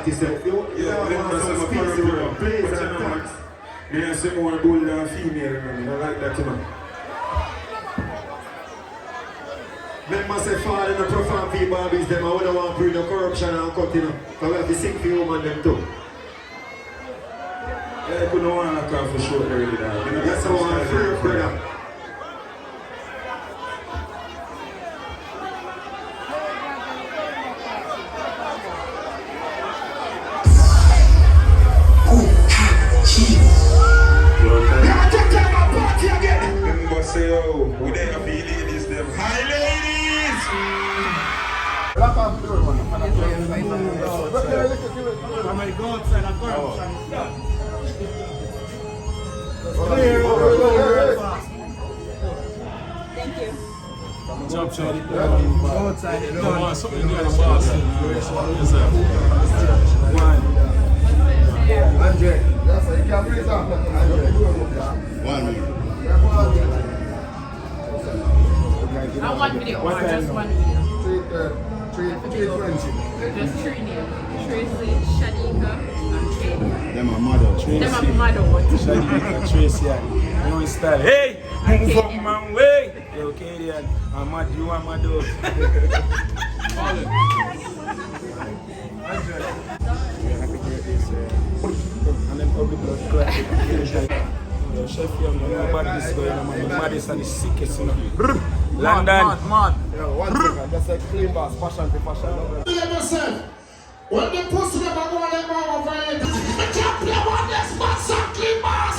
artist, you want some space, you plays and tax. Me and some more bull than female, man. I like that, you know. Remember say father in the profound fee Barbies, them I wouldn't want to bring no corruption and cut, you know. Because we have to sing for woman them too. Yeah, I couldn't want to come for sure early now. That's how I'm free, brother. Say, oh, we there for ladies, them. Hi, ladies! I'm going to go outside and corruption. Thank you. Jump shot. Go outside. Come on, something new in the boss. Andre, that's it. You can breathe out. 1 minute. Not one video, or just one video. 320. Just three names. Tracy, Shanika, and Tracy. Them are mother. Them are mother. Shanika, Tracy, you know his style. Hey, move up my way. Yo, Kadian, I'm mad, you are my dog. Happy birthday, sir. And then public blood clot. Chef, I'm mad this guy, I'm mad this and the sickest, you know. London. Mad. You know, 1 second, just like clean boss, fashion to fashion. Let yourself. When the pussy never go on like mama Valiant, the champion want this man some clean boss.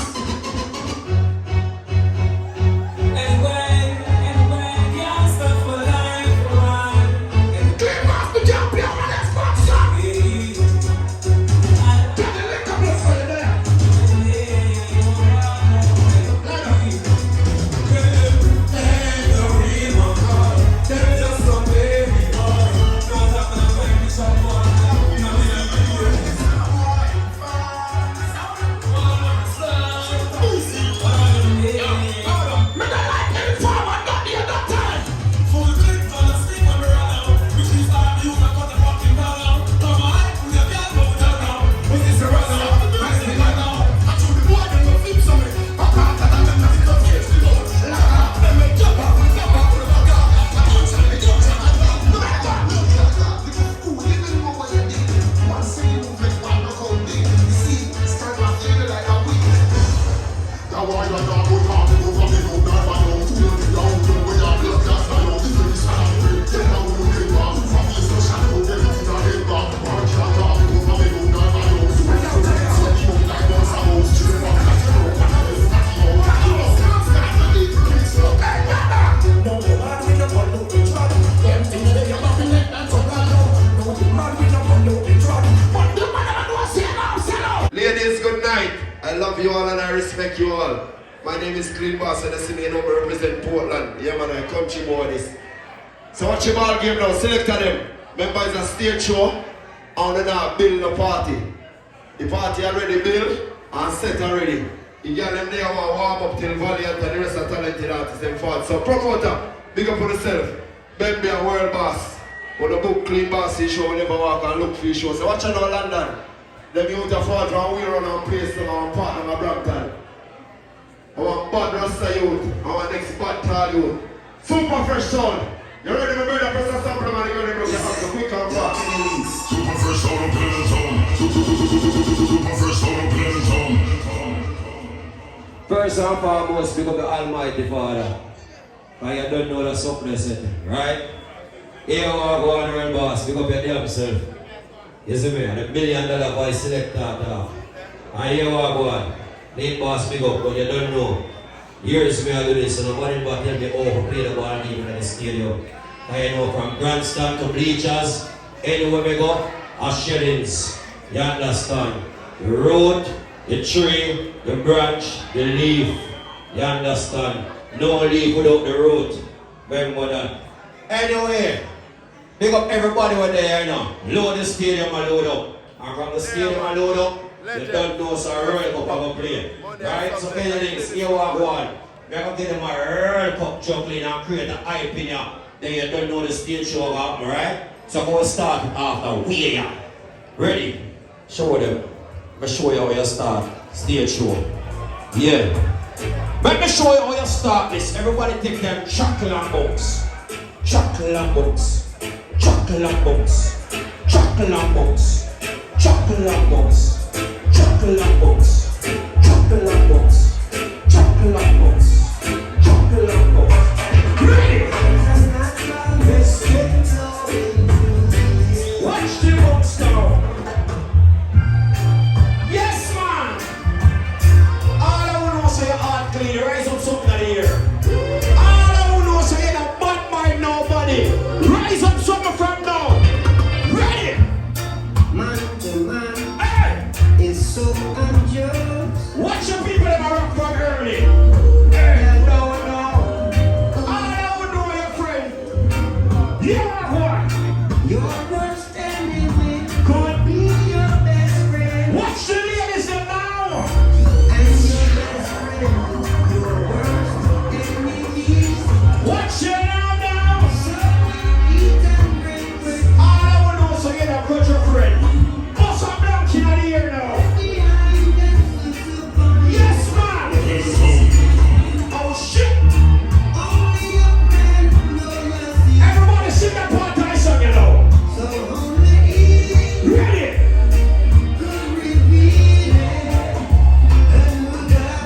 Ladies, good night. I love you all and I respect you all. My name is Clean Boss and I represent Portland. Yeah man, I country boy this. So watch your ball game now, select them. Remember it's a stage show and then building a party. The party already built and set already. You get them there want to warm up till Valiant and the rest of talented artists them forward. So promoter, big up for yourself. Bembe and World Boss. When the book Clean Boss show, we never walk and look for your show. So watch out London. Them youth are forward from we run and place them our partner in Brampton. Our bad Rasta youth, our next bad tall youth. Super fresh sound. You ready to build a press and sample man, you're ready to have the quick and fast. Super fresh sound up in the town. Super fresh sound up in the town. First and foremost, pick up the Almighty Father. And you don't know the suppress, right? Here we are going World Boss, pick up your damn self. You see me? And $1 million voice selector talk. And here we are going. Name Boss big up, but you don't know. Years me I do this, and nobody but tell me, oh, who play the ball even in the stadium. I know from grandstand to bleachers, anywhere we go, are shellings. You understand? The road, the tree, the branch, the leaf. You understand? No leaf without the root. Remember that. Anyway, big up everybody over there now. Load the stadium and load up. And from the stadium and load up, You don't know, so Royal Cup have a play. Right? So kind of things, here we go on. We're going to give them a Royal Cup juggling and create a hype in you. Then you don't know the stage show happen, right? So I'm going to start after we are. Ready? Show them. Let me show you how you start stage show. Yeah. Let me show you how you start this. Everybody take them chocolate and bones. Chocolate and bones. Chocolate and bones. Chocolate and bones. Chocolate and bones. Chocolate and bones. Chocolate and bones. Chocolate and bones. Chocolate and bones. Ready? Watch the bones now. Yes, man. All I want to know is your heart clean. Rise up something in here. All I want to know is you're not bad mind nobody. Rise up something from now. Ready? Man to man, Hey! it's so unjust. Watch your people that rock from early. I don't know. All I want to know, your friend. You are what? Your worst enemy Could be your best friend. watch the ladies now. And your best friend, your worst enemy. Watch it now. So eat and drink with All I want to know is so you're not got your friend. Bust a blank in the ear now. behind and flip upon you. Yes, man. Oh shit. Only your friend know your secret. Everybody sing that part I song, you know. So only he Ready? could reveal it. And look at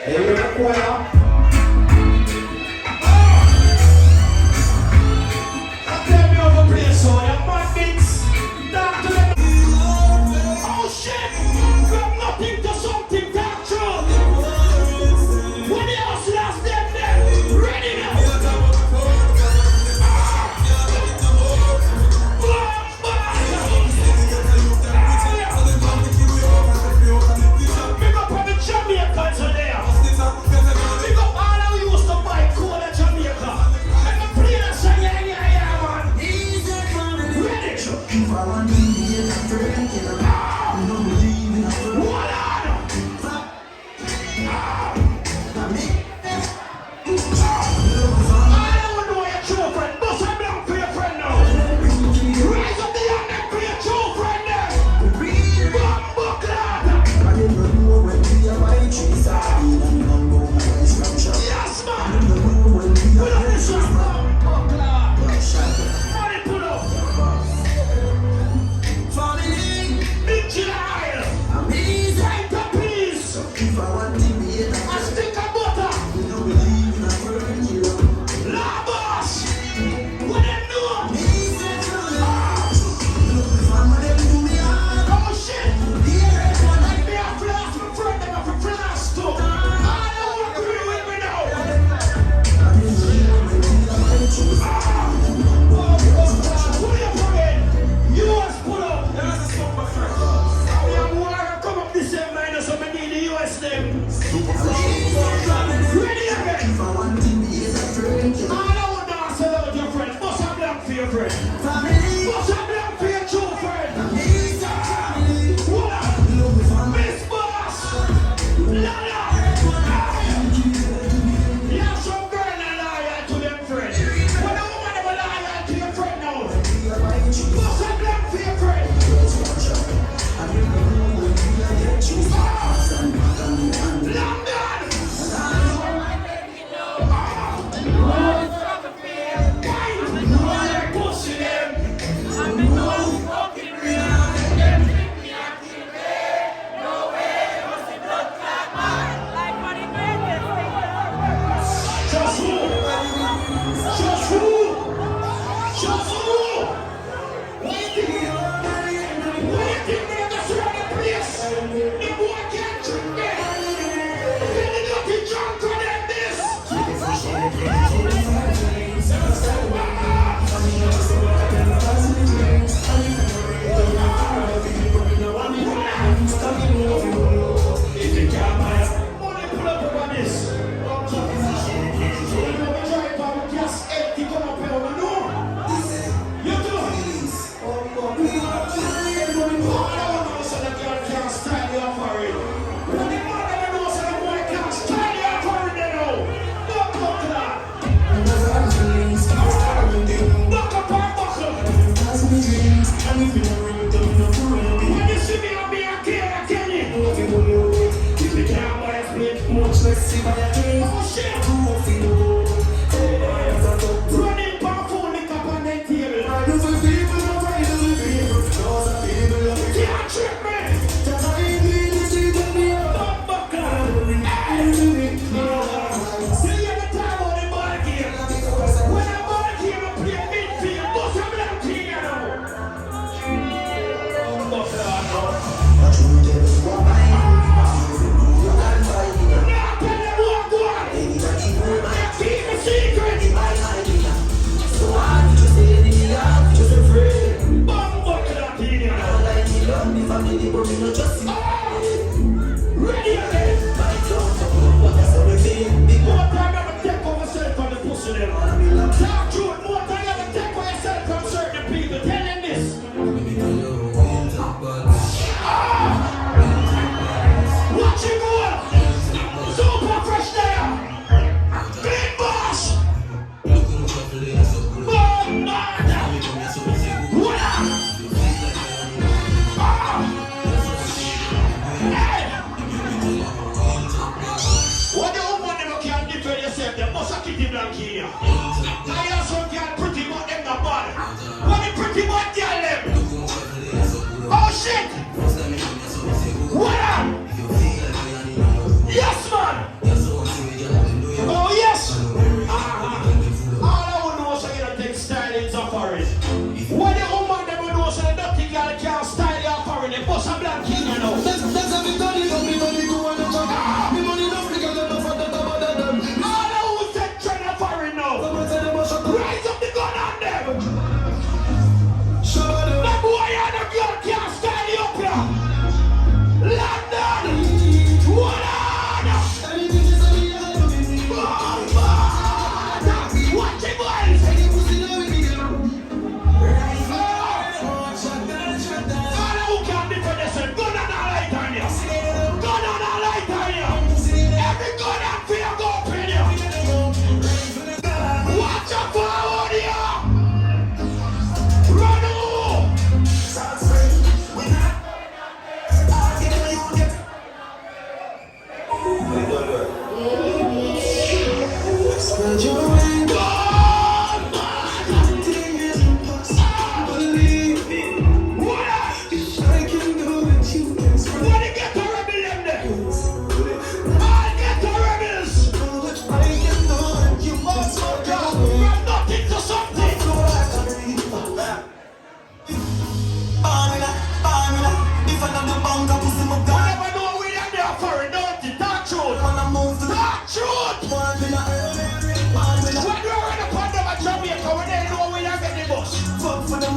Here we go, choir. Tell me over place, so you mad mix. Talk to them. Oh shit! From nothing to something, talk true. When the house last them there, ready now. Big up on the Jamaicans there. Big up all who used to buy coal in Jamaica. And the play that song, yeah, man. Ready? if I want to be a friend, you don't believe in a friend. What on? I don't know your true friend. Bust a blank for your friend now. Rise up the young neck for your true friend there. Bumbo clad. I didn't know when we are buying trees, I didn't know my instruction. Yes, I man. didn't know when we Pull are up this one. Bumbo clad. Money pull up. family. Big July. I'm easy. Right up, please. If I want to be a A stick of butter. you don't believe in a friend, you don't. La boss. What them do? Easy to love. Look, if I'm gonna do me hard, Oh shit. Like me a flash, my friend, them a flash too. I don't agree with me now. I didn't know when we are buying trees. Pull up again. US pull up. We have war come up this same minus so we need the US them. Ready again. If I want to be a friend, you don't. I don't dance without your friend. Bust a blank for your friend. Family. Bust a blank for your true friend. Easy family. What? Look, if I'm Miss Boss. Lala. You have some girl that loyal to them friend. When a woman ever loyal to your friend now. we are buying trees. Bust a blank for your friend. I didn't know when we are getting trees. London. Pussy them. foreign. What the woman them know so the dirty girl can't style your foreign. They bust a black king, you know. That's how we done it, me money go on the top. Me money no because I don't for the top of them. All the who said trend of foreign now. Rise up the gun on them. The boy and the girl can't style you up here. London. What on? Watch it, boys.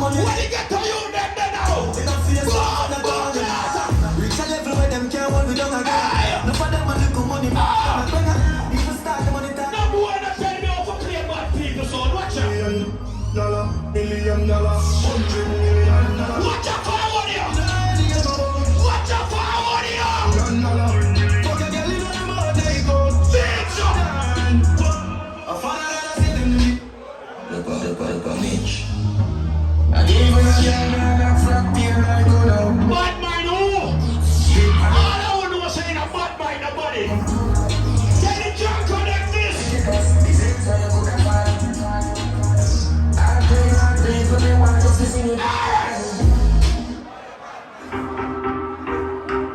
When you get to you, then now. Reach a level where them can't hold me down again. No for them money, good money, man. If you start the money time. No boy not tell me how to play bad people, so watch out. $1 million, $100 million. Watch out for one here. Watch out for one here. Fuck a girl in the mouth, they go. Big shot. I found out I see them leave. The Mitch. And even a young man that frack beer I go down. Bad mind who? All I want to say in a bad mind nobody. Tell the drunk connect this. I pray for me want to see me.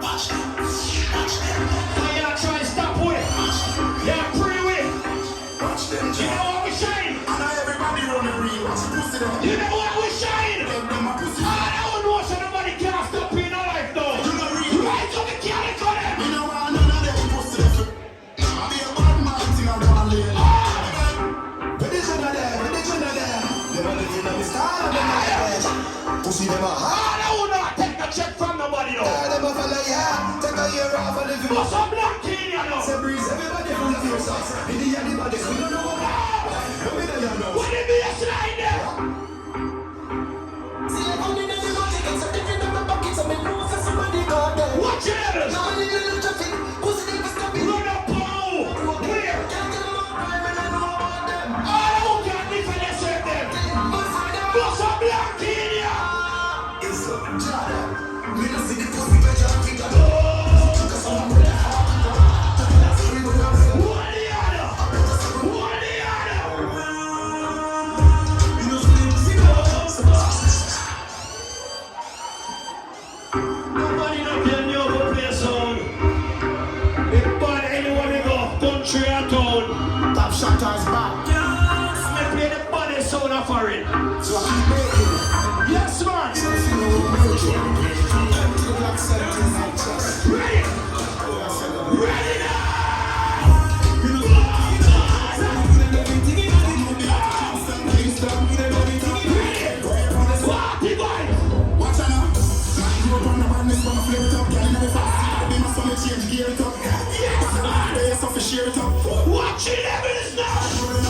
Watch them. So you not try to stop with. You pray with. Watch them. You know what we shine? I know everybody run the real. What's supposed to them? You know what we shine? Them my pussy. I don't know so nobody can't stop in no life though. You know real. Right up the cannon for them. You know what? None of them pussy them. I be a bad man thing I don't lay. Prediction of them. They wanna give them a style of them. Pussy them a hot. I don't know take a check from nobody though. Them a follow ya. Take a year off and live in. What's up black king you know? Say breeze everybody full of your sauce. In the end, we don't know what. No me know you know. What it be a slide there? See I come in and you want to get something in my pocket, so me know for somebody got them. Watch it! Now I need a little traffic. Pussy them for stopping. Run up pow! Where? Can't get them out right when I know about them. All who can defend themselves them. What's up black king ya? It's a job. Me no see the pussy but you think I know. Cause I'm a What the other? What the other? you know see Nobody not tell me how to play song. If bad anyone we go, country or town. top shotters back. Me play the baddest sound of foreign. So I keep making it. Yes man. So if you know we'll make it. Come to the black side of the night chest. Ready? Ready now! Party boy! Watch out now. Like you up on the badness, but I flip it up. Girl, in the fast, be my stomach change, gear it up. Yes, man. They are so for share it up. Watch it, evidence now!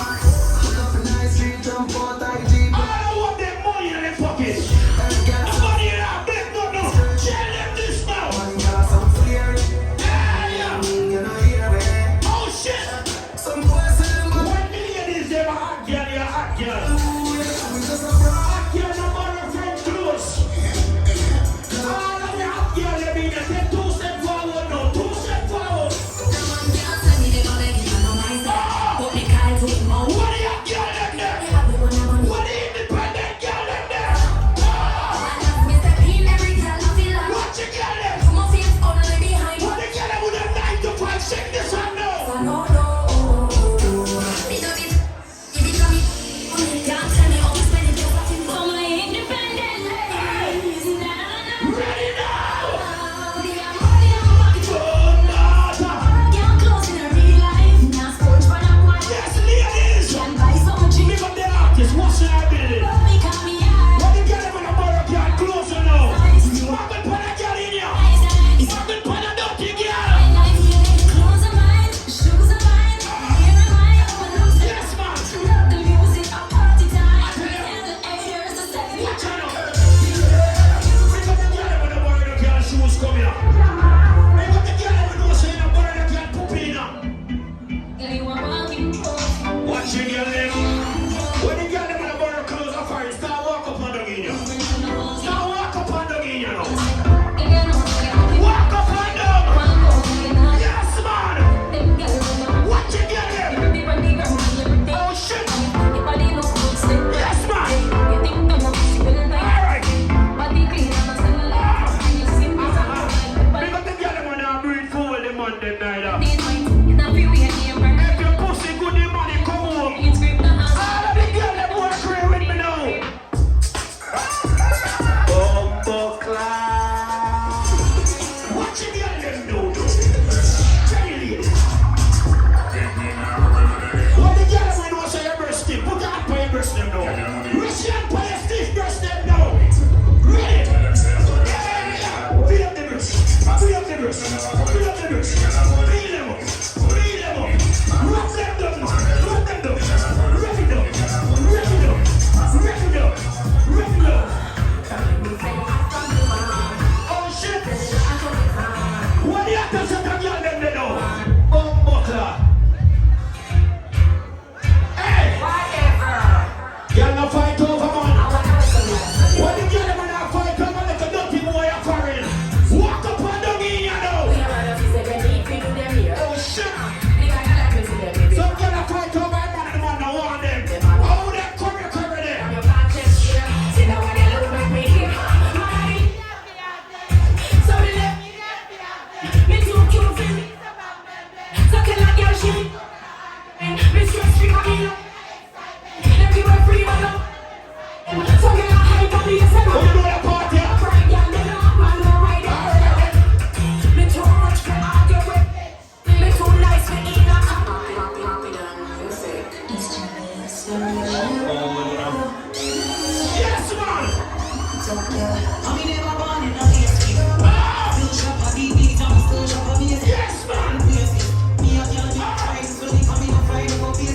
Yes, man.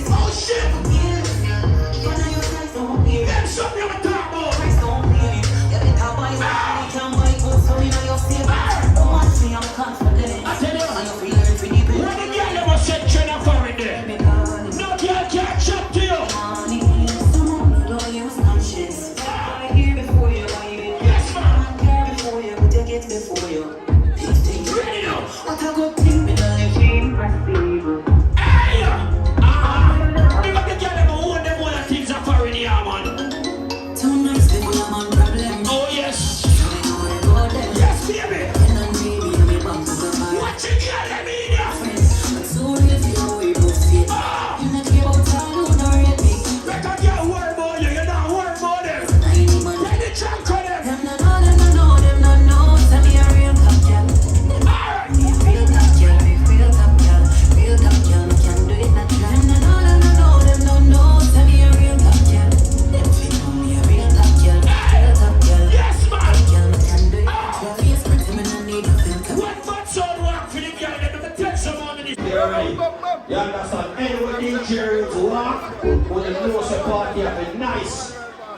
Oh, shit. Them something you talk about. I tell you, when the girl ever said China for it there, no girl can chat to you. Yes, man. Ready now. Hey! Big up the girl ever own them one of things are for in here, man. Oh, yes. Yes, baby. Watch it, girl, let me in here. Let a girl worry about you, you're not worried about them. Let the trunk on them. Yes, man. What bad sound work for the girl? Let me take some on this. You understand? Anyone in Jerry to walk when the nose of party have a nice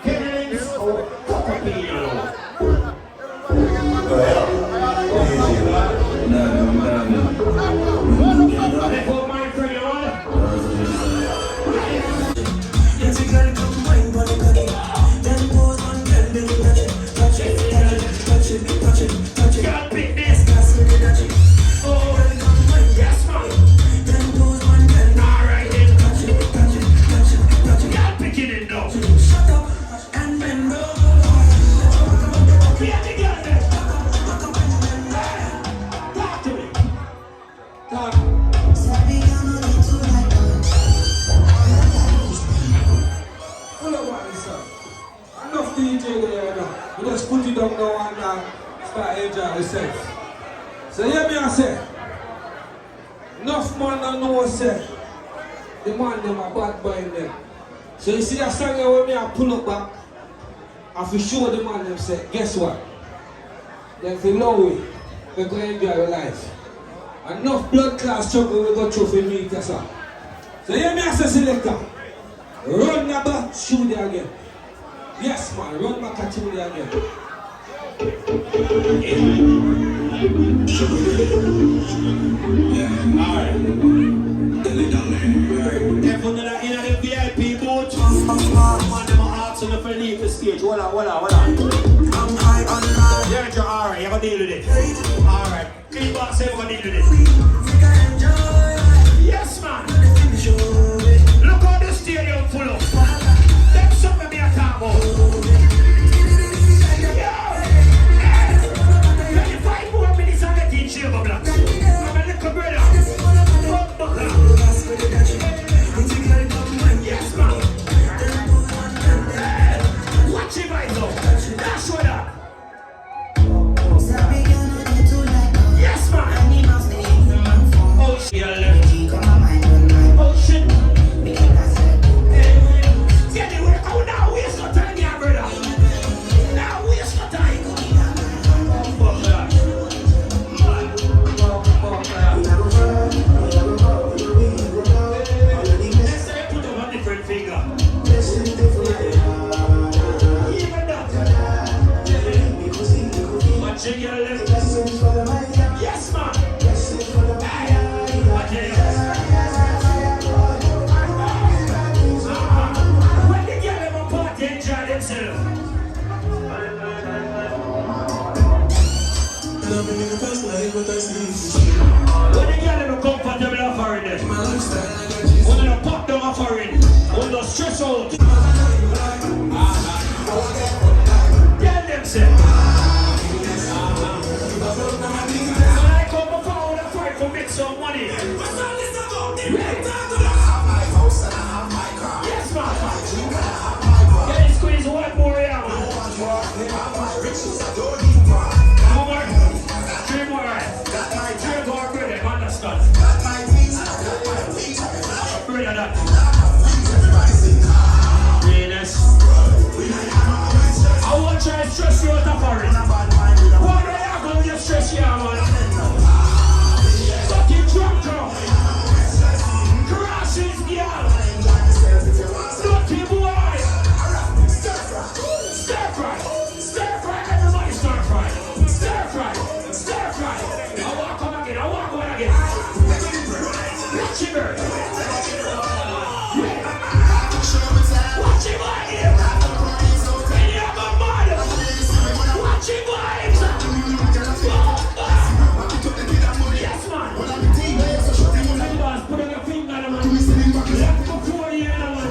feelings or cockapino. Let's go, my friend, you want Girl, pick this. Oh, yes, man. Alright, then. Girl, pick it in now. Shut up and bend over. Be at the girl there. Talk to me. Talk. Hold up, man, sir. Enough DJ there now. You just put it up now and start enjoying yourself. So hear me I say, enough man don't know say, the man them a bad boy in them. So you see that song here when me I pull up back, I fi show the man them say, guess what? Then fi know we go enjoy your life. Enough blood class struggle we go through for me, that's all. So hear me I say, selector. Run your back, shoot it again. Yes, man, run back and shoot it again. Alright. Everyone in the VIP booth. Man, them are asking if I leave the stage. Hold on. I'm high on life. Yeah, Joe, alright, you gotta deal with it. Alright. Clean box, you gotta deal with it. Yes, man. Look how the stadium full up. That's something me a talk about. Yeah. 25 more minutes and get in shape, black. I'm a little brother. Yes, man. Watch it right now. That's what up. Yes, man. Oh, shit. fry. Stir fry, everybody stir fry. Stir fry, stir fry. I walk on again, I walk on again. Watch it burn. Watch it burn here. Any of my mother. Watch it vibes. Yes, man. Boss, put on your finger, man. Let's go for you, man.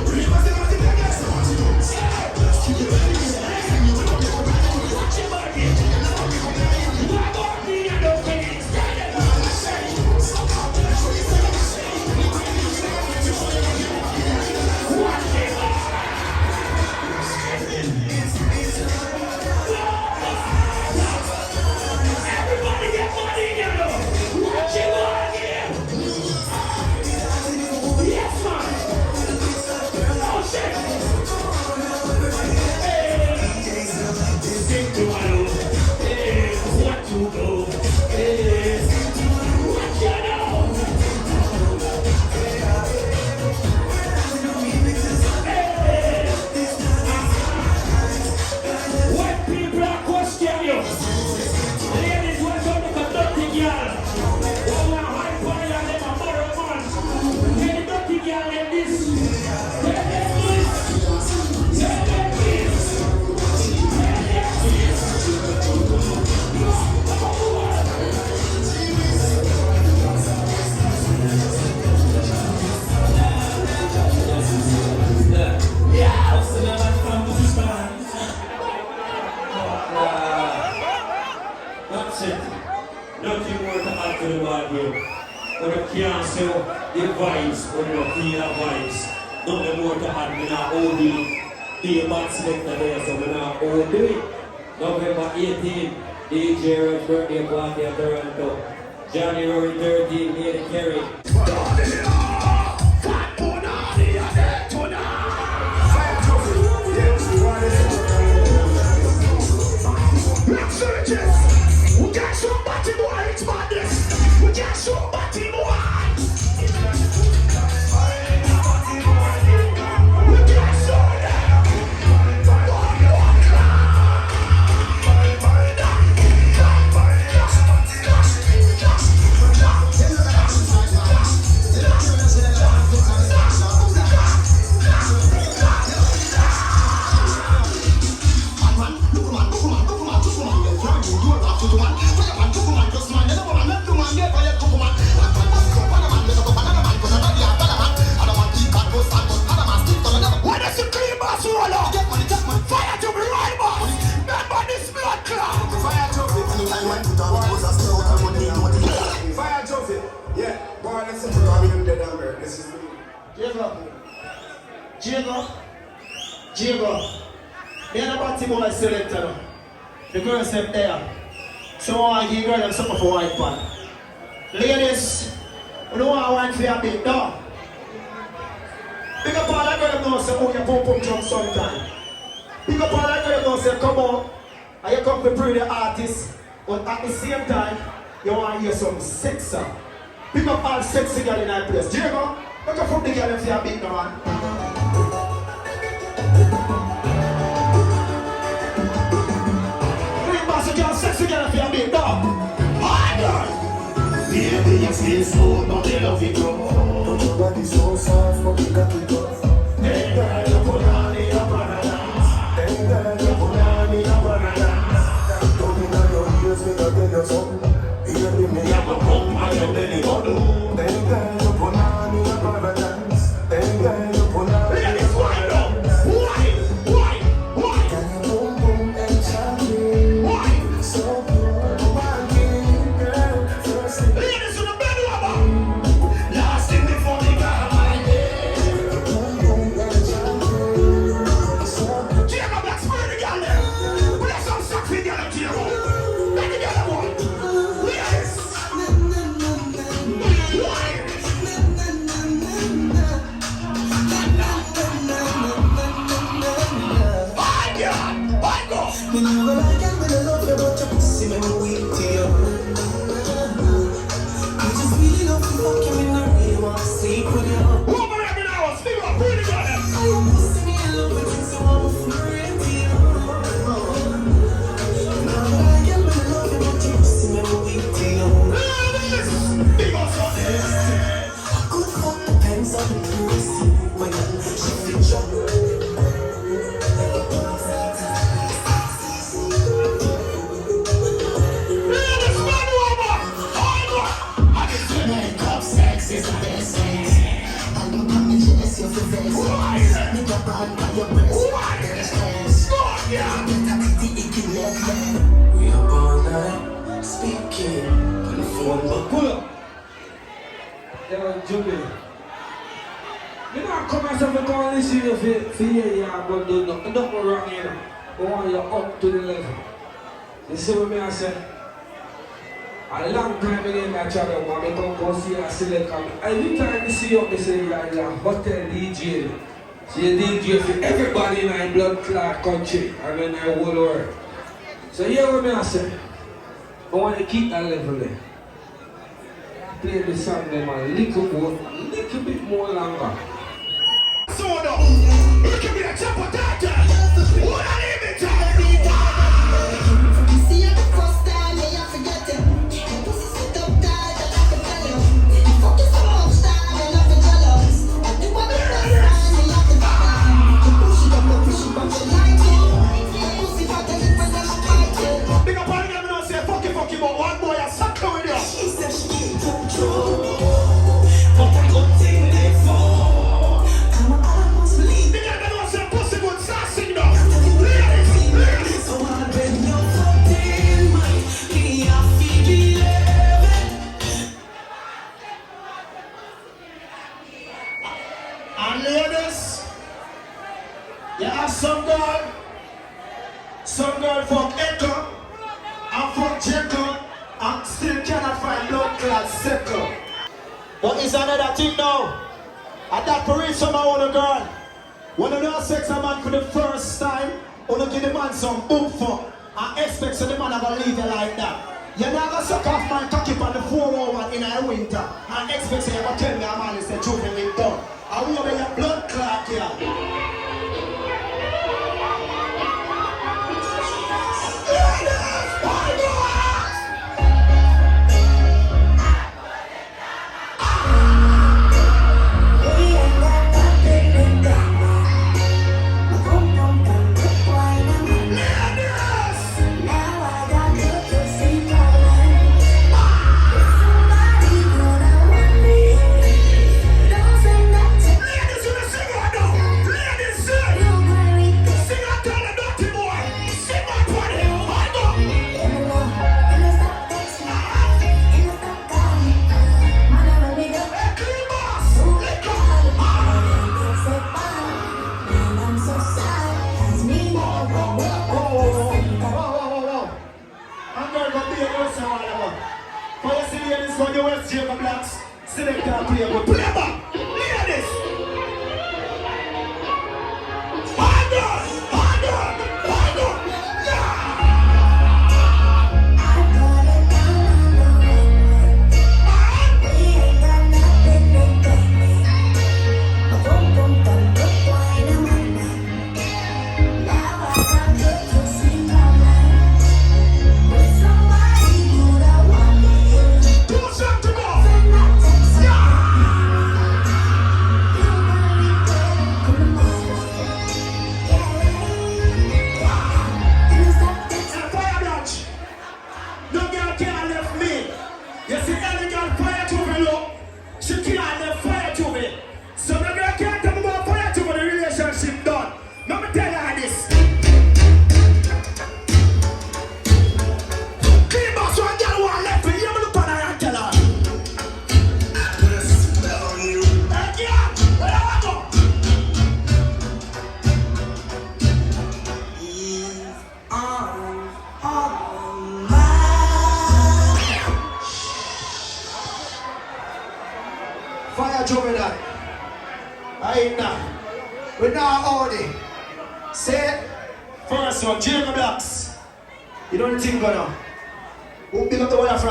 That's it. Nothing more to add to the ball game. When you can't say the vibes, when you feel the vibes, nothing more to add. We're not OD. Be a bad selector there, so we're not OD. November 18, DJ Red's birthday party at Toronto. January 13, Lady Kerry. We got somebody more, it's madness. We got somebody more. We got somebody. Jago. They're not about to go selector. The girls up there. So I give girls something for white pan. Ladies, we don't want wine for your big dog. Pick up all that girl know say, oh, you pump pump jump sometime. Pick up all that girl know say, come on, and you come to play the artist, but at the same time, you want to hear some sex song. Pick up all sexy girl in that place. Jago, look up from the girl for your big dog, man. Sexy girl if you're big dog. Hi girl. Baby, you feel so, but they love you too. But your body so soft, but you got it tough. Hey girl, you put on the banana. Hey girl, you put on the banana. Don't be on your ears, me not tell you something. Baby, me have a pump and your belly go do. Hey girl, you put on the banana. Hey girl, you put on the banana. We up all night, speaking on the phone, but Pull up. Yo, Jimmy. You know, I come myself and go and listen to you for yeah, but do nothing wrong here. I want you up to the level. You see what me I say? A long time again, I try to come see a select. Every time I see you, I say like a hotel DJ. So you DJ for everybody in a blood clot country and in the whole world. So you hear what me I say? I want to keep that level there. Play the song them a little bit more longer. so no. Look at me, a chopper data. What I name it? See you the first time, yeah, I forget it. My pussy sit up tight, I can tell you. Fuck you so much time, I love the jealous. I do what the first time, I love the vibe. You push it up, you like it. My pussy fat and it when I'm fight it. Big up all the girls, say fuck you, but one boy I suck with you. She said she can't control, but I could take it for. Come on, I must leave. Big up all the pussy good sassy now. So I've been your fucking mind. Me, I feel it. And ladies, you have some girl from Echo and from Jacob and still cannot find blood clot circle. But it's another thing now. At that parade, someone want a girl. When you know sex a man for the first time, wanna give the man some boom for and expect so the man are gonna leave you like that. You're not gonna suck off my cocky on the 401 in the winter and expect so you're gonna tell me a man is the truth and it done. I will be your blood clot here.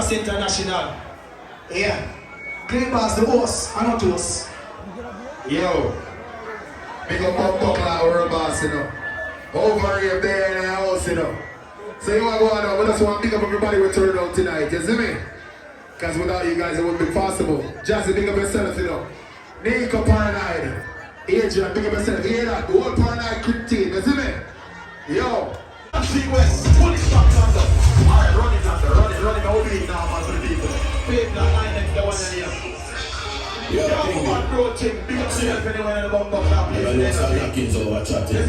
International. Yeah. Clean pass the horse and not us. Yo, big up my buckle our boss, you know. Over here, there in the house, you know. So you want to go on now, we just want to pick up everybody we turn out tonight, you see me? Because without you guys it wouldn't be possible. Just pick up yourself, you know. Nico Paranoid. Adrian, pick up yourself. You hear that? The whole Paranoid Crypt team, you see me? Yo. West, pull it back under. Alright, run it under, run it, hold it now, man, for the people. Pave that line next to one and here. Yeah, man, bro, chick, big up yourself anywhere in the bump up. Yeah, let's have knockings over chatting.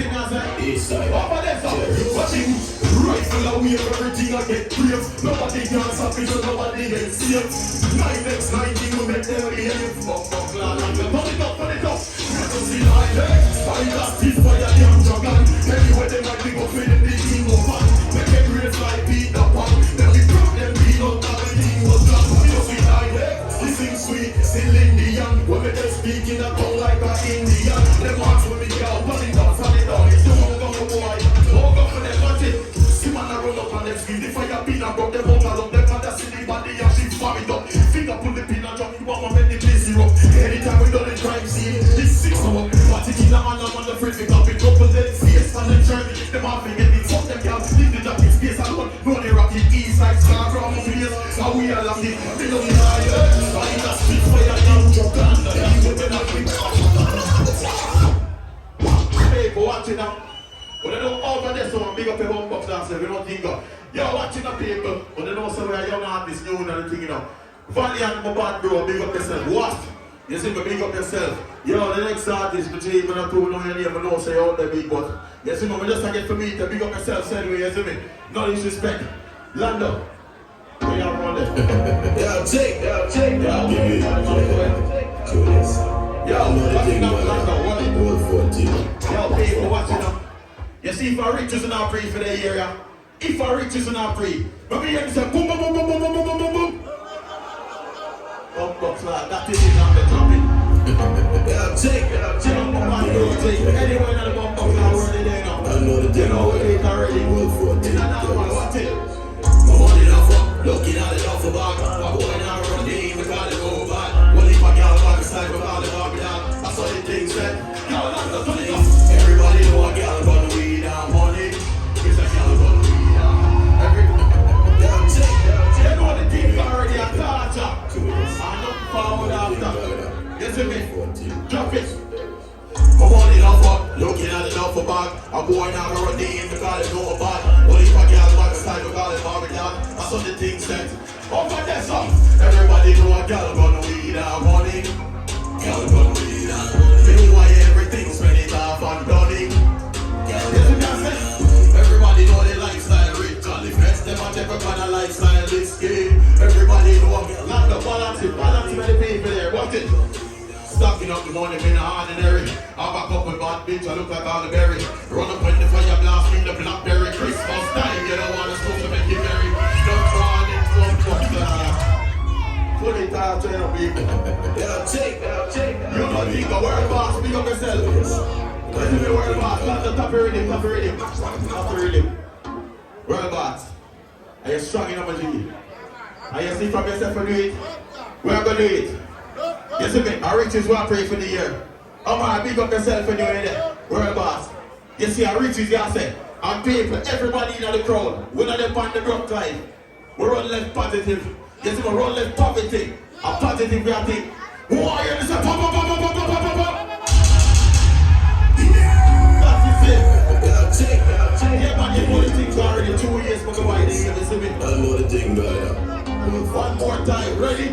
East side. Watching, rifle away everything I get brave. Nobody can stop me, so nobody gets safe. 9x19 will make them behave. Bump up, lad, and we'll turn it up. Never see the highlights. I got this fire, damn dragon. Anywhere they might be go for them, big team go fun. Make them race like Peter Pan. Then we broke them, beat up, everything was done. We don't see the highlights. This thing sweet, still Indian. When we just speak in a tongue like an Indian. Them hearts when we go, turn it down. It's the one go boy. Walk up for them, watch it. See man, I run up on them speed. If I have been a broke, them out along them. And that's in the body, and she farm it up. Finger pull the pin and drop. You want to make the place zero. Anytime we done the crime scene, this 6 hours. But it in a man, I'm on the fridge. We got it up and then face. And then journey. Them off and get it. Fuck them girls. Leave the jacket space. I don't know the rocket. East side, scar, from the place. How we are lucky. We don't need higher. Find a spit fire, now drop down. You will not be people watching now. When they don't over there, so I'm big up a home box dancer, we don't think of. You're watching the people, when they know somewhere young artists new and everything, you know. Valiant, my bad bro, big up yourself. What? You see me big up yourself. Yo, the next artist, between me and two, no name, I know say out there big, but you see me, just get for me to big up yourself, say anyway, you see me. No disrespect. Lando. Where you around there? Yeah, take. Yeah, Give me that. Curious. Yo, watching up Lando, what? World 14. Yo, people watching up. You see, if our riches in our pre for the area, if our riches in our pre, let me hear you say boom, boom, boom, boom, boom, boom, boom, boom, boom. Box like that is it, I'm the topic. Yeah, take. Anywhere in the bump box, I'm already there now. I know the thing already. World 14. What's it? I'm on it off, looking at it off the back. I'm going out on the game, we got it go back. Well, if I got a back side, we got it back down. I saw the thing said, yo, that's the thing. Everybody know a girl got the weed and money. It's a girl got the weed and everything. You know the thing already a torture. I'm not forward after. You see me? Drop it. I'm on it off, looking at it off the back. I'm going out on the game, we got it go back. Well, if I got a back side, we got it back down. I saw the thing said, over there, son. Everybody know a girl got the weed and money. Girl got the weed and money. Feel why everything spend it off and done it. Everybody know the lifestyle rich and the best them and every kind of lifestyle this game. Everybody know like the balance with the people there. Watch it. Stocking up the money in the ordinary. I back up with bad bitch, I look like all the berry. Run up when the fire blast me the blackberry. Christmas time, you don't want to smoke to make you merry. Don't try it, put it out to the people. Yeah, take. You don't think the world boss, big up yourself. Listen to the world boss, not the top of rhythm. World boss, are you strong enough to do it? Are you see from yourself to do it? We're going to do it. You see me, our riches will pray for the year. Oh man, big up yourself when you're in there. World boss. You see our riches, you say. And people, everybody in the crowd, we're not on the drop time. We're on left positive. You see, we're on left poverty. A positive reality. Who are you? Listen, pop. Yeah, man, you know the things already 2 years for the white thing, you see me? I know the thing, brother. One more time, ready?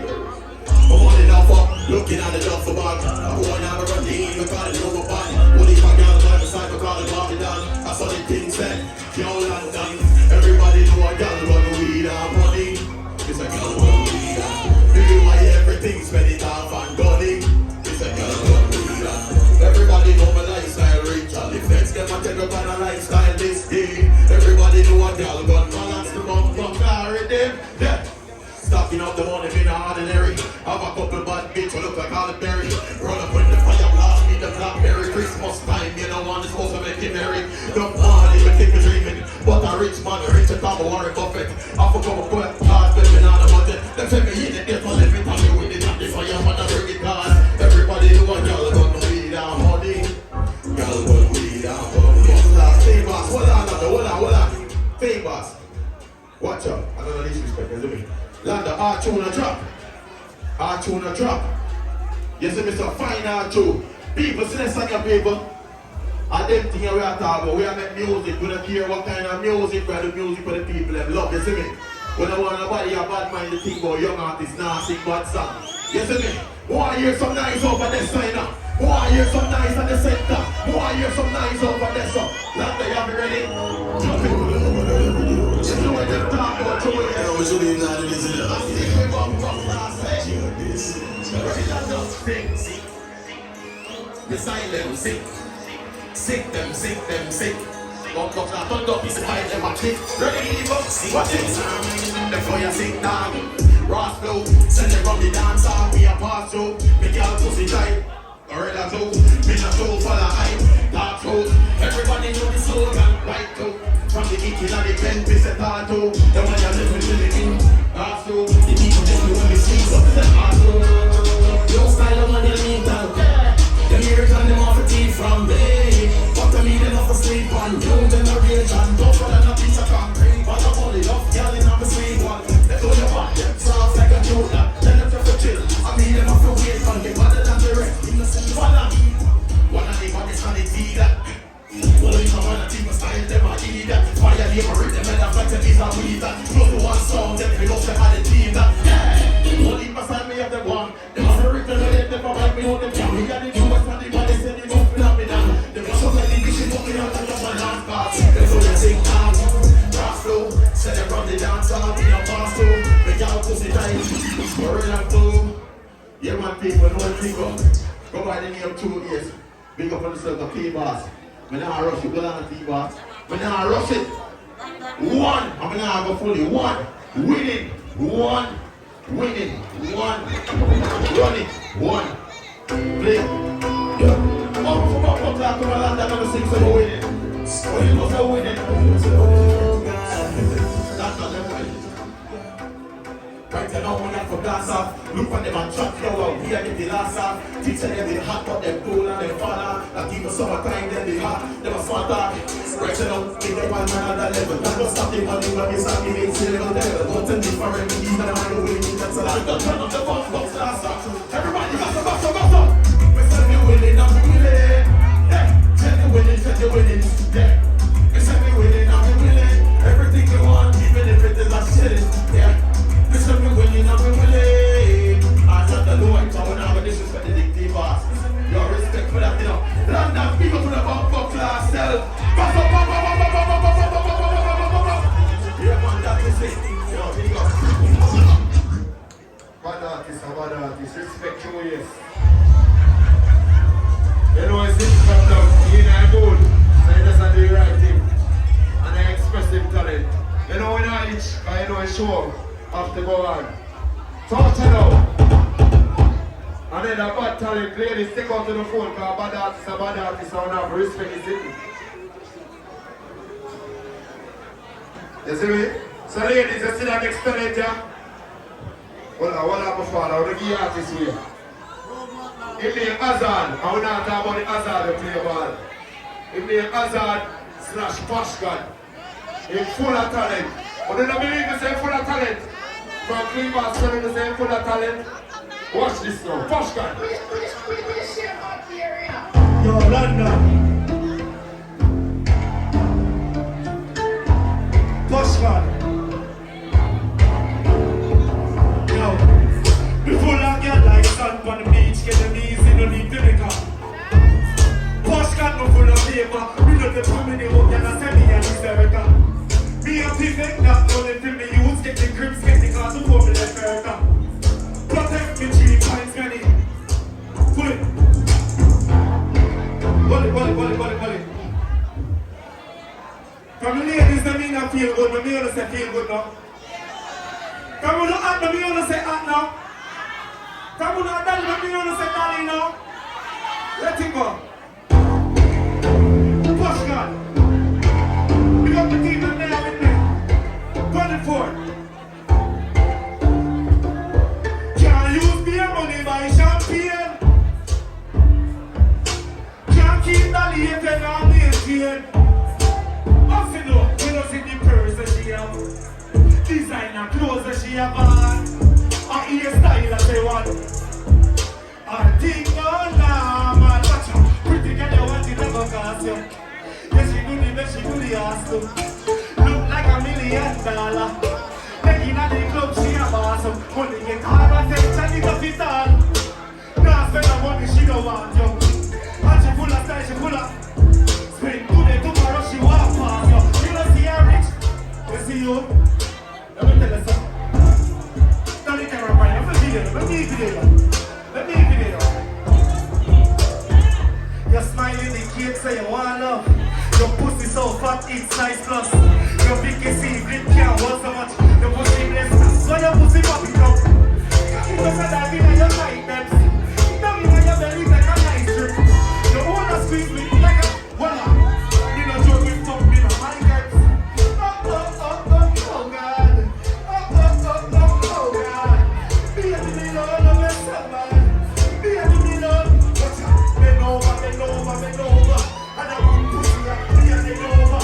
I'm on it off up, looking at the duffel bag. I'm going out of a team, we call it over band. What if I got a the side, we call it Bobby down. I saw the thing said, yo, London. Everybody know a girl run weed and money. It's a girl run weed and do you why everything spend it off and gunning? It's a girl run weed and everybody know my lifestyle rich. All the feds them a take up on a lifestyle this day. Everybody know a girl gun balance the bump carry them. Yeah. Stocking up the money in the ordinary. Have a couple bad bitch who look like all the berry. Run up when the fire blast me the blackberry. Christmas time, you know one is supposed to make you merry. The money will keep you dreaming. But a rich man, richer than Warren Buffett. I forgot to put hard living on the budget. They tell me in the day for living, tell me with it at the fire, man, I bring it down. Everybody know a girl gun weed and money. Girl gun weed and money. Famous, hold on. Famous. Watch out, I don't know disrespect, you see me? Landa, R2 drop. You see me, so fine R2. People, see this on your people. And them things we are talking about, we are make music. We don't care what kind of music, we are the music for the people them love, you see me? We don't want nobody a bad mind to think about young artists now sing bad song. You see me? Wanna hear some nice over this side now? Wanna hear some nice at the center? Wanna hear some nice over there, so that they have ready? Jump in. You know what they're talking about, too. Sing. The silent sick. Sick them. Don't talk that, don't talk, it's high, them a kick. Ready, go, watch it. The fire sick dog. Ross flow, send them from the dance off, we a pass through. Make y'all pussy tight. Gorilla too, me not too for the hype. Dark throat, everybody know the slogan. White too, from the kitchen and the pen, piss it all too. The one you live with the king. Pass through, the people tell me when they sleep up. Pass through, no style of money need out. Them here turn them off a teeth from me. Fuck them eating off a sleep on. New generation, tougher than a piece of concrete. But I'm only love girl in on the sleep one. They do your back, them soft like a Judah. Tell them to chill, I mean them off the weight on. They better than the rest, innocent follow. One of the bodies on the dealer. Well, if I want to team a style, them are either. Fire them, I read them, and I fight them, these are weeder. Close to one song, them we love them on the team that. Only beside me of the one. They must have written the name, they provide me on the jam. We got the newest one, the body said they don't feel me down. They must have like the dishes, but we don't touch up my last pass. They so they sing down. Rock flow, send them from the dance hall, we are pass through. Make y'all pussy tight, we're in a flow. Yeah, man, people, no one think up. Go by the name 2 years. Big up on yourself, the P-Boss. When I rush it, go on the P-Boss. When I rush it, 1. I'm gonna go fully. 1. Winning. 1. Winning. 1. Running. 1. Play. Yeah. Up, like to land, I'm gonna sing some winning. Winning was a winning. That's not them winning. Right now, when I for glass off, look on them and chat yo out. Here get the last off. Teacher them they hot, but them cool and them father. Like even summertime, then they hot, them a smarter. Right now, make them one man at the level. That don't stop the money when we start giving silver devil. What's the difference? These are the man who winning. That's a lot. Don't turn up the box last off. Everybody, bust. We said we winning, I'm winning. Yeah, tell you winning. Yeah, we said we winning, I'm winning. Everything you want, even if it is a shit. Yeah. Listen, we winning and we winning. I shut the door, I told now, but this is for the dictator boss. Your respect for that, you know. London people to the bump class self. Yeah, man, that is it. Yo, here you go. Bad artist, respect you, yes. You know, it's in from down, he ain't good. So he doesn't do the right thing. And I express him talent. You know, when I itch, I know it's show. Have to go on. Talk to now. And then a bad talent, ladies, take out to the phone because bad artists are bad artists, so I don't have respect is it. You see me? So ladies, you see that next talent here? Hold on before, I want to give you artists here. If they Hazard, I will not talk about the Hazard who play ball. If they Hazard / Posh God, he's full of talent. But do not believe me, say full of talent. From Cleveland, telling the same full of talent. Watch this now. Posh God. Yo, London. Posh God. Yo, before I get like sun on the beach, get them easy, no need to make up. Posh God, no full of paper. We don't have too many work, and I send me and he's Erica. Me and people that don't let me use, get the grips, get the cars to pull me left Erica. Protect me 3 points, many. Pull it. Pull it. From the ladies, that mean I feel good, but me only say feel good now. Come on, act now, me only say act now. Come on, darling, but me only say darling now. Let it go. Push God. Big up the team that they are with me. 24. Can't use beer money buy champagne. Can't keep the late on maintain. Nothing no, we don't see the purse that she have. Designer clothes that she have on. A hairstyle that they want. A thing on man. Watch out, pretty girl you want it never cost you. Yes she do the best, she do the ass too. Look like $1 million. Making at the club she a boss. some money get hard and then Johnny got it all. Now spend the money she don't want you. And she full of style, she full of spend today, tomorrow she walk past you. You don't see her rich, you see you. Let me tell you something. Don't need camera, Brian. Let me video. You're smiling the cake, say you want love. Your pussy so fat, it's nice plus. Your big kissy, grip can't hold so much. Your pussy blessed, so your pussy popping up. You don't say that in your tight depths. Tell me why your belly like a nice strip. You wanna squeeze me like a voila. You know joke with fuck me, no my girls. Oh God. Oh God. Baby, me love no mess up, man. Baby, me love. Bend over. And I want pussy up, bend over.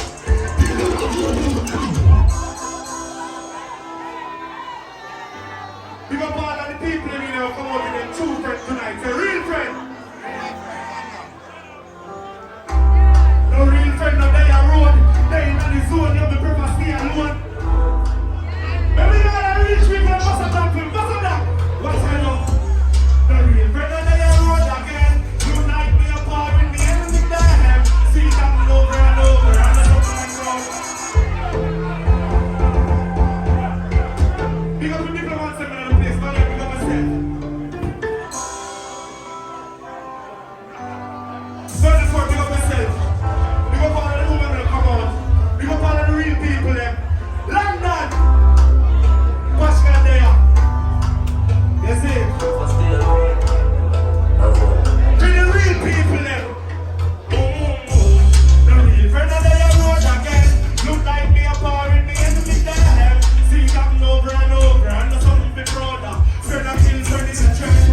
Big up all of the people in here come out with them true friends tonight. A real friend. No real friend, no they are road. They in the zone, you be prefer stay alone. Maybe you are a rich people, bust a black film, bust a black. What's I know? No real friend, no they are road again. Unite me apart with me and with them. See them over and over, and I don't mind road. Because the people want something in the place, not like we got myself. So therefore, pick up yourself. Pick up all of the women that come out. Pick up all of the real people there. London! Pascal there. You see? To the real people there. The real friend of the road again. Look like me apart with me and me there. See them over and over. And there's something big brother. Friend of children in the church.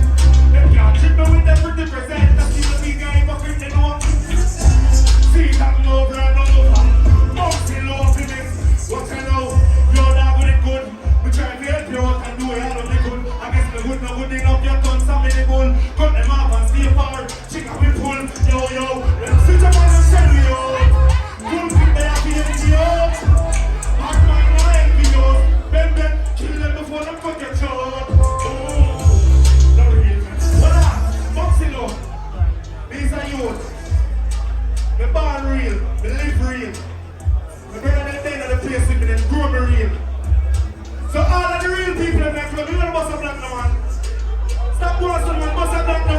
Them can't trip me with them 50%. That's the big guy fucking the door. See them over and over. Monkey low for this. What I know? You're not good and good. We try to help you out and do it all of the good. I guess the good no good enough. You've done some of the bull. Cut them off and stay far. Chicken we pull. Yo. Let's switch up on and sell you out. Pull people they have to empty out. Hard man no envy out. Bend, kill them before them cut your throat. No real friends. What up? Moxie low. These are youth. Me born real. Me live real. My brother them dead at the place with me. Them grow me real. So all of the real people in that club, you don't bust a black no man. Stop going to man, bust a black no.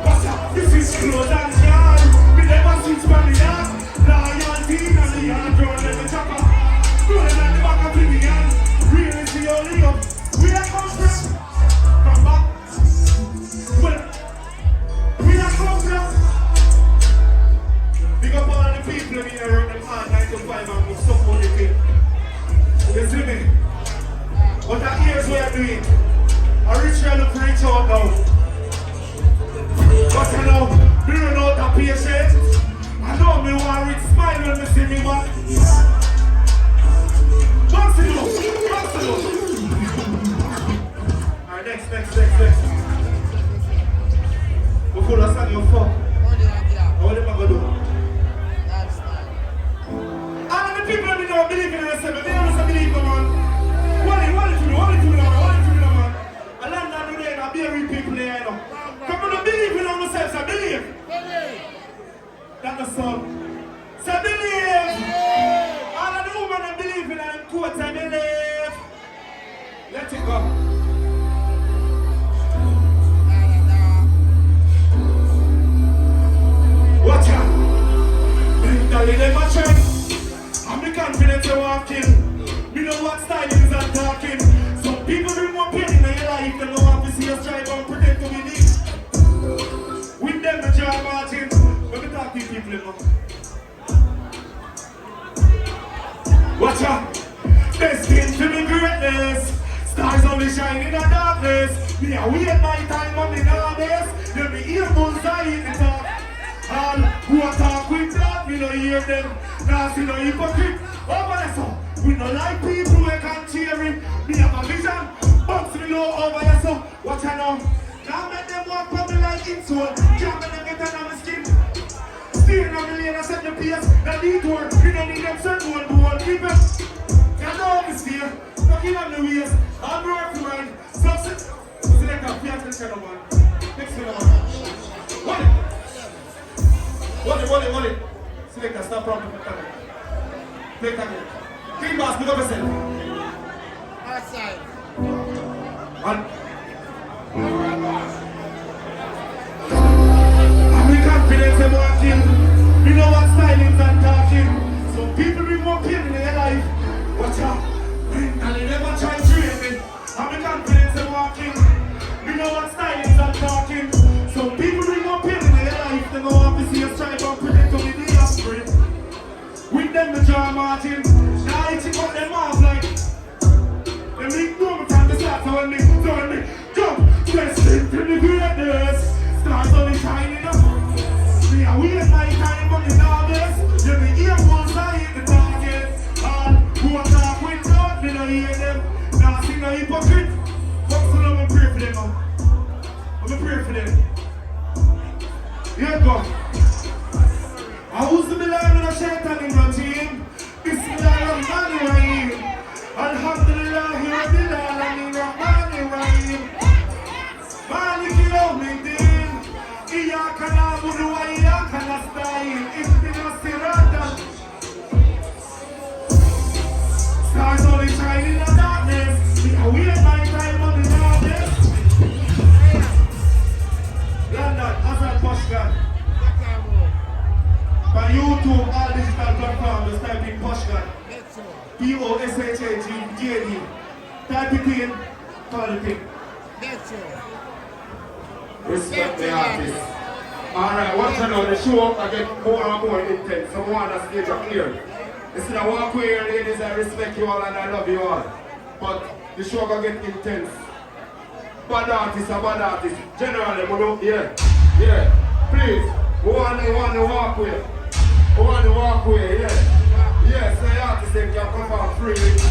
Bust a, this is close and yard. We never switch from the yard. Loyalty in the yard, drone them the chopper. Throw them at the back of the yard. Real is the only up. We are come from back. Well, we are come from. Big up all of the people in here, run them hard 9 to 5 and move support the thing. You see me? But that here's what I'm doing. I reach out to reach out now. But you know, me run out of patience. I know me want to smile when me see me man. Bounce it up. Alright, next. Before I start your fuck. What am I going to do? All of the people that don't believe in themselves, they don't believe in man. What do you do, man? I land down today and I be a real people there, you know. Come on, believe in themselves, I believe. That's the song. So believe. All of the women that believe in them quotes, I believe. Let it go. Watch out. Mentally never change. I'm the confident you walk in. Me know what style is and talking. Some people bring more pain in your life. They don't want to see us try and pretend to be neat. With them the jaw margin. Let me talk to people, you know. Watch out. Destined to be greatness. Stars only shine in the darkness. Me a wait my time on the darkness. Let me hear bullseye in the talk. All who are talk with that, me no hear them. Now see no hypocrite. Over there, so we no like people who can't cheer him. Me have a vision, box me low over there, so watch I know. Can't make them walk from me like insole. Can't make them get under my skin. Steering on the lane, I set the pace. That detour, we don't need them certain one, but one keep it. You know me steer, knocking on the waist. I'm working right. this kind of man. Next thing, man. Hold it. Selector, stop problem for coming. Play coming. Clean boss, pick up yourself. Outside. I'm confident in walking. You know what stylings and talking. Some people bring more pain in their life. Watch out. And they never try to train me. I'm confident in walking. You know what stylings and talking. Some people bring more pain in their life. They go off to see us try to pretend to be the offspring. With them the draw margin. Now I check out them off like. Them ignore me from the start. So when they jump, stress into the greatness. Stars only shining up. Me a wait my time on the darkness. Yeah, me hear one side the target. All who are talk with God, me no hear them. Now sing no hypocrite. Fuck so long, I'm pray for them, man. I'm pray for them. Yeah, God. I was the Milan in a shaitan in my team. Bismillahirrahmanirrahim. Alhamdulillah, Rabbil Alamin, Rahmanirrahim. Malik yawmiddin. Iyyaka na'budu wa iyyaka nasta'in. Ihdinas siratal. Stars only shine in the darkness. We wait my time on the darkness. London, Hazard Poshgan. By YouTube, all digital platforms, just type in Poshgan. P-O-S-H-A-G-J-D. Type it in, call it in. Respect the artist. Alright, watch out now, the show I get more and more intense. So one that stage are clear. Instead of walk away here, ladies, I respect you all and I love you all. But the show gonna get intense. Bad artists are bad artists. Generally, we don't, yeah. Please, we want to walk away. We want to walk away, yeah. Yes, the artists can come out freely.